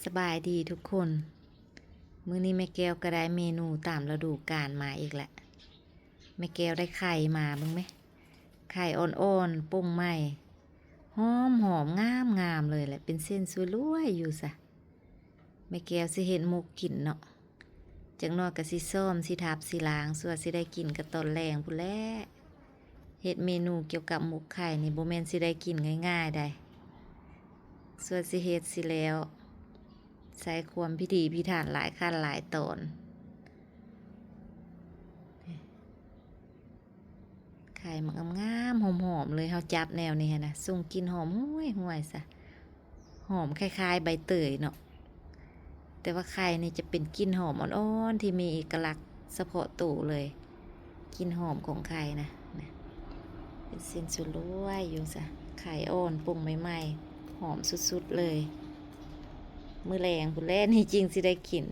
สบายดีทุกคนมื้อนี้แม่แก้วก็ได้เมนูตามฤดูกาลมาอีกแหละแม่แก้วได้ไข่มาบ้างไหมไข่อ่อนๆปุ้งไหมหอมงามเลยแหละเป็นเส้นสวยรวยอยู่ซะแม่แก้วสิเห็นมุกกินเนาะจังน้อยก็สิส้มสิทับสิล้างส่วนสิได้กินก็ตอนแรงพุ่นแหละเฮ็ดเมนูเกี่ยวกับมุกไข่นี่บ่แม่นสิได้กินง่ายๆได้ส่วนสิเฮ็ดสิแล้วใช้ความพิถีพิถันหลายขั้นหลายตอนไข่มันงามหอมๆเลยเฮาจับแนวนี้นะส่งกลิ่นหอมห่วยๆซะหอมคล้ายๆใบเตยเนาะแต่ว่าไข่นี่จะเป็นกลิ่นหอมอ่อนๆที่มีเอกลักษณ์เฉพาะตัวเลยกลิ่นหอมของไข่นะเป็นเส้นสุดรวยอยู่ซะไข่อ่อนปรุงใหม่ๆหอมสุดๆเลยมื้อแรงพุ่นแลนี่จริงสิได้กิน